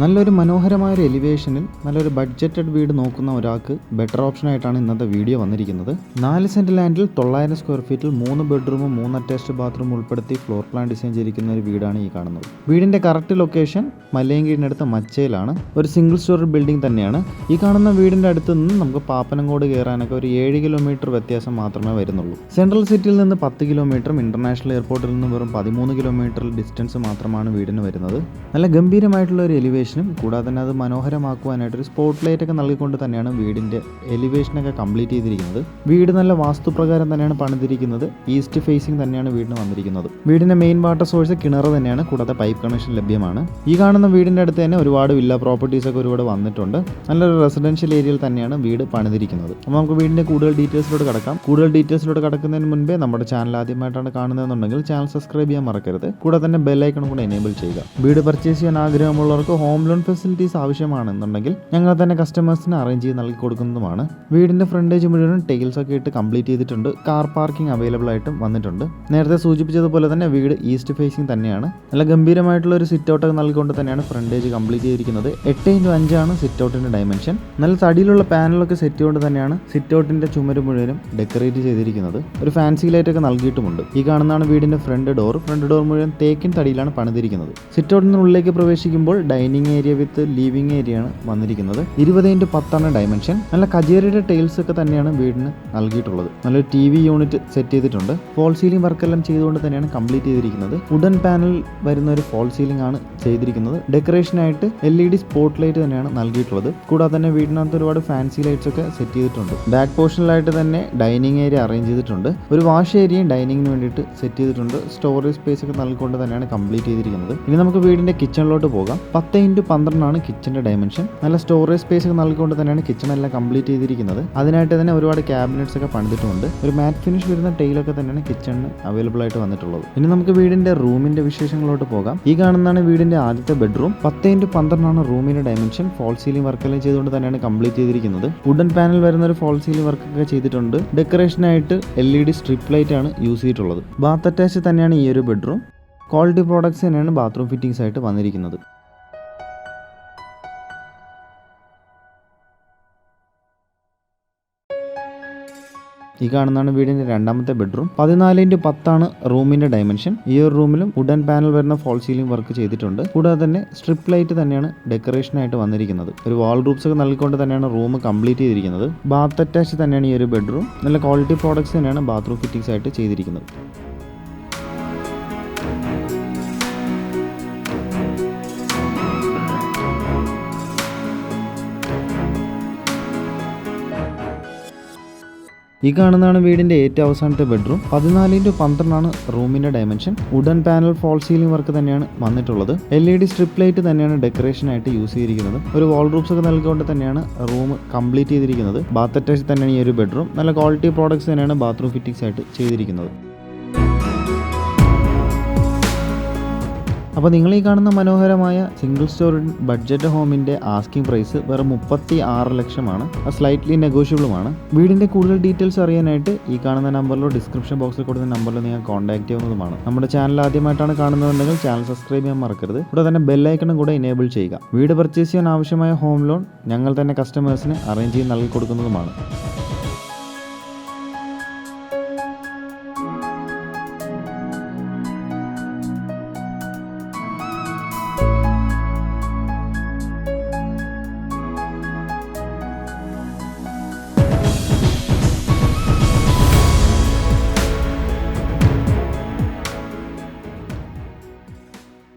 നല്ലൊരു മനോഹരമായ എലിവേഷനിൽ നല്ലൊരു ബഡ്ജറ്റഡ് വീട് നോക്കുന്ന ഒരാൾക്ക് ബെറ്റർ ഓപ്ഷൻ ആയിട്ടാണ് ഇന്നത്തെ വീഡിയോ വന്നിരിക്കുന്നത്. 4 സെന്റ് ലാൻഡിൽ 900 സ്ക്വയർ ഫീറ്റിൽ 3 ബെഡ്റൂമും 3 അറ്റാച്ച്ഡ് ബാത്റൂം ഉൾപ്പെടുത്തി ഫ്ലോർ പ്ലാൻ ഡിസൈൻ ചെയ്തിരിക്കുന്ന ഒരു വീടാണ് ഈ കാണുന്നത്. വീടിന്റെ കറക്റ്റ് ലൊക്കേഷൻ മലയങ്കീടിനടുത്ത് മച്ചയിലാണ്. ഒരു സിംഗിൾ സ്റ്റോറി ബിൽഡിംഗ് തന്നെയാണ്. ഈ കാണുന്ന വീടിന്റെ അടുത്ത് നിന്ന് നമുക്ക് പാപ്പനംകോട് കയറാനൊക്കെ ഒരു 7 കിലോമീറ്റർ വ്യത്യാസം മാത്രമേ വരുന്നുള്ളൂ. സെൻട്രൽ സിറ്റിയിൽ നിന്ന് 10 കിലോമീറ്ററും ഇന്റർനാഷണൽ എയർപോർട്ടിൽ നിന്ന് വെറും 13 കിലോമീറ്റർ ഡിസ്റ്റൻസ് മാത്രമാണ് വീടിന് വരുന്നത്. നല്ല ഗംഭീരമായിട്ടുള്ള ഒരു എലിവേഷൻ കൂടാതെ തന്നെ അത് മനോഹരമാക്കുവാനായിട്ട് ഒരു സ്പോട്ട് ലൈറ്റ് ഒക്കെ നൽകിക്കൊണ്ട് തന്നെയാണ് വീടിന്റെ എലിവേഷനൊക്കെ കംപ്ലീറ്റ് ചെയ്തിരിക്കുന്നത്. വീട് നല്ല വാസ്തുപ്രകാരം തന്നെയാണ് പണിതിരിക്കുന്നത്. ഈസ്റ്റ് ഫേസിംഗ് തന്നെയാണ് വീടിന് വന്നിരിക്കുന്നത്. വീടിന്റെ മെയിൻ വാട്ടർ സോഴ്സ് കിണർ തന്നെയാണ്. കൂടാതെ പൈപ്പ് കണക്ഷൻ ലഭ്യമാണ്. ഈ കാണുന്ന വീടിന്റെ അടുത്ത് തന്നെ ഒരുപാട് വില്ല പ്രോപ്പർട്ടീസ് ഒക്കെ ഒരുപാട് വന്നിട്ടുണ്ട്. നല്ലൊരു റെസിഡൻഷ്യൽ ഏരിയയിൽ തന്നെയാണ് വീട് പണിതിരിക്കുന്നത്. അപ്പോൾ നമുക്ക് വീടിന്റെ കൂടുതൽ ഡീറ്റെയിൽസിലോട്ട് കടക്കാം. കൂടുതൽ ഡീറ്റെയിൽസിലോട്ട് കടക്കുന്നതിന് മുൻപേ നമ്മുടെ ചാനൽ ആദ്യമായിട്ടാണ് കാണുന്നതെന്നുണ്ടെങ്കിൽ ചാനൽ സബ്സ്ക്രൈബ് ചെയ്യാൻ മറക്കരുത്. കൂടാതെ തന്നെ ബെൽ ഐക്കൺ കൂടെ എനേബിൾ ചെയ്യുക. വീട് പർച്ചേസ് ചെയ്യാൻ ആഗ്രഹമുള്ളവർക്ക് ഹോം ലോൺ ഫെസിലിറ്റീസ് ആവശ്യമാണെന്നുണ്ടെങ്കിൽ ഞങ്ങൾ തന്നെ കസ്റ്റമേഴ്സിന് അറേഞ്ച് ചെയ്ത് നൽകി കൊടുക്കുന്നതുമാണ്. വീടിന്റെ ഫ്രണ്ടേജ് മുഴുവൻ ടൈൽസ് ഒക്കെ ഇട്ട് കംപ്ലീറ്റ് ചെയ്തിട്ടുണ്ട്. കാർ പാർക്കിംഗ് അവൈലബിൾ ആയിട്ടും വന്നിട്ടുണ്ട്. നേരത്തെ സൂചിപ്പിച്ചതുപോലെ തന്നെ വീട് ഈസ്റ്റ് ഫേസിംഗ് തന്നെയാണ്. നല്ല ഗംഭീരമായിട്ടുള്ള ഒരു സിറ്റ് ഔട്ട് നൽകിക്കൊണ്ട് തന്നെയാണ് ഫ്രണ്ടേജ് കംപ്ലീറ്റ് ചെയ്തിരിക്കുന്നത്. 8x5 ആണ് സിറ്റ് ഔട്ടിന്റെ ഡയമെൻഷൻ. നല്ല തടിയിലുള്ള പാനലൊക്കെ സെറ്റ് കൊണ്ട് തന്നെയാണ് സിറ്റ് ഔട്ടിന്റെ ചുമര് മുഴുവനും ഡെക്കറേറ്റ് ചെയ്തിരിക്കുന്നത്. ഒരു ഫാൻസി ലൈറ്റ് ഒക്കെ നൽകിയിട്ടുമുണ്ട്. ഈ കാണുന്നതാണ് വീടിന്റെ ഫ്രണ്ട് ഡോർ മുഴുവൻ തേക്കിൻ തടിയിലാണ് പണിതിരിക്കുന്നത്. സിറ്റ് ഔട്ടിനുള്ളിലേക്ക് പ്രവേശിക്കുമ്പോൾ dining area with living area ആണ് വന്നിരിക്കുന്നത്. 20x10 dimension. നല്ല കജേരിയുടെ ടൈൽസ് ഒക്കെ തന്നെയാണ് വീടിന് നൽകിയിട്ടുള്ളത്. നല്ലൊരു TV യൂണിറ്റ് സെറ്റ് ചെയ്തിട്ടുണ്ട്. ഫോൾ സീലിംഗ് വർക്കെല്ലാം ചെയ്തുകൊണ്ട് തന്നെയാണ് കംപ്ലീറ്റ് ചെയ്തിരിക്കുന്നത്. വുഡൻ പാനൽ വരുന്ന ഒരു ഫോൾ സീലിംഗ് ആണ് ചെയ്തിരിക്കുന്നത്. ഡെക്കറേഷനായിട്ട് LED സ്പോട്ട് ലൈറ്റ് തന്നെയാണ് നൽകിയിട്ടുള്ളത്. കൂടാതെ തന്നെ വീടിനകത്ത് ഒരുപാട് ഫാൻസി ലൈറ്റ്സ് ഒക്കെ സെറ്റ് ചെയ്തിട്ടുണ്ട്. ബാക്ക് പോർഷനിലായിട്ട് തന്നെ ഡൈനിങ് ഏരിയ അറേഞ്ച് ചെയ്തിട്ടുണ്ട്. ഒരു വാഷ് ഏരിയയും ഡൈനിങ്ങിന് വേണ്ടിയിട്ട് സെറ്റ് ചെയ്തിട്ടുണ്ട്. സ്റ്റോറേജ് സ്പേസ് ഒക്കെ നൽകിക്കൊണ്ട് തന്നെയാണ് കംപ്ലീറ്റ് ചെയ്തിരിക്കുന്നത്. ഇനി നമുക്ക് വീടിന്റെ കിച്ചണിലോട്ട് പോകാം. 10x12 ആണ് കിച്ചന്റെ ഡയമെൻഷൻ. നല്ല സ്റ്റോറേജ് സ്പേസ് ഒക്കെ നൽകിക്കൊണ്ട് തന്നെയാണ് കിച്ചൺ എല്ലാം കംപ്ലീറ്റ് ചെയ്തിരിക്കുന്നത്. അതിനായിട്ട് തന്നെ ഒരുപാട് ക്യാബിനറ്റ്സ് ഒക്കെ പണിതിട്ടുണ്ട്. ഒരു മാറ്റ് ഫിനിഷ് വരുന്ന ടൈലൊക്കെ തന്നെയാണ് കിച്ചണിന് അവൈലബിൾ ആയിട്ട് വന്നിട്ടുള്ളത്. ഇനി നമുക്ക് വീടിന്റെ റൂമിന്റെ വിശേഷങ്ങളിലോട്ട് പോകാം. ഈ കാണുന്നതാണ് വീടിന്റെ ആദ്യത്തെ ബെഡ്റൂം. 10x12 ആണ് റൂമിന്റെ ഡയമെൻഷൻ. ഫോൾ സീലിംഗ് വർക്കെല്ലാം ചെയ്തുകൊണ്ട് തന്നെയാണ് കംപ്ലീറ്റ് ചെയ്തിരിക്കുന്നത്. വുഡൻ പാനൽ വരുന്ന ഒരു ഫോൾ സീലിംഗ് വർക്ക് ഒക്കെ ചെയ്തിട്ടുണ്ട്. ഡെക്കറേഷനായിട്ട് LED സ്ട്രിപ്പ് ലൈറ്റ് ആണ് യൂസ് ചെയ്തിട്ടുള്ളത്. ബാത്ത് അറ്റാച്ച് തന്നെയാണ് ഈ ഒരു ബെഡ്റൂം. ക്വാളിറ്റി പ്രോഡക്ട്സ് തന്നെയാണ് ബാത്റൂം ഫിറ്റിംഗ്സ് ആയിട്ട് വന്നിരിക്കുന്നത്. ഈ കാണുന്നതാണ് വീടിന്റെ രണ്ടാമത്തെ ബെഡ്റൂം. 14x10 ആണ് റൂമിന്റെ ഡയമെൻഷൻ. ഈ ഒരു റൂമിലും വുഡൻ പാനൽ വരുന്ന ഫോൾ സീലിംഗ് വർക്ക് ചെയ്തിട്ടുണ്ട്. കൂടാതെ തന്നെ സ്ട്രിപ്പ് ലൈറ്റ് തന്നെയാണ് ഡെക്കറേഷൻ ആയിട്ട് വന്നിരിക്കുന്നത്. ഒരു വാൾ റൂപ്സ് ഒക്കെ നൽകിക്കൊണ്ട് തന്നെയാണ് റൂം കംപ്ലീറ്റ് ചെയ്തിരിക്കുന്നത്. ബാത്ത് അറ്റാച്ച് തന്നെയാണ് ഈ ഒരു ബെഡ്റൂം. നല്ല ക്വാളിറ്റി പ്രോഡക്ട്സ് തന്നെയാണ് ബാത്റൂം ഫിറ്റിംഗ്സ് ആയിട്ട് ചെയ്തിരിക്കുന്നത്. ഈ കാണുന്നതാണ് വീടിന്റെ ഏറ്റവും അവസാനത്തെ ബെഡ്റൂം. 14x12 ആണ് റൂമിന്റെ dimension. Wooden panel false ceiling work തന്നെയാണ് വന്നിട്ടുള്ളത്. LED സ്ട്രിപ്പ് ലൈറ്റ് തന്നെയാണ് ഡെക്കറേഷൻ ആയിട്ട് യൂസ് ചെയ്തിരിക്കുന്നത്. ഒരു വാൾ റൂപ്സ് ഒക്കെ നൽകിക്കൊണ്ട് തന്നെയാണ് റൂം കംപ്ലീറ്റ് ചെയ്തിരിക്കുന്നത്. ബാത്ത് അറ്റാച്ച് തന്നെയാണ് ഈ ഒരു ബെഡ്റൂം. നല്ല ക്വാളിറ്റി പ്രോഡക്ട്സ് തന്നെയാണ് ബാത്റൂം ഫിറ്റിംഗ്സ് ആയിട്ട് ചെയ്തിരിക്കുന്നത്. അപ്പോൾ നിങ്ങൾ ഈ കാണുന്ന മനോഹരമായ സിംഗിൾ സ്റ്റോറി ബഡ്ജറ്റ് ഹോമിൻ്റെ ആസ്കിംഗ് പ്രൈസ് വെറും 36 ലക്ഷമാണ്. അത് സ്ലൈറ്റ്ലി നെഗോഷ്യബിളുമാണ്. വീടിൻ്റെ കൂടുതൽ ഡീറ്റെയിൽസ് അറിയാനായിട്ട് ഈ കാണുന്ന നമ്പറിലോ ഡിസ്ക്രിപ്ഷൻ ബോക്സിൽ കൊടുക്കുന്ന നമ്പറിലോ നിങ്ങൾ കോൺടാക്ട് ചെയ്യുന്നതുമാണ്. നമ്മുടെ ചാനൽ ആദ്യമായിട്ടാണ് കാണുന്നതെങ്കിൽ ചാനൽ സബ്സ്ക്രൈബ് ചെയ്യാൻ മറക്കരുത്. കൂടെ തന്നെ ബെല്ലൈക്കണും കൂടെ എനേബിൾ ചെയ്യുക. വീട് പർച്ചേസ് ചെയ്യാൻ ആവശ്യമായ ഹോം ലോൺ ഞങ്ങൾ തന്നെ കസ്റ്റമേഴ്സിന് അറേഞ്ച് ചെയ്ത് നൽകി കൊടുക്കുന്നതുമാണ്.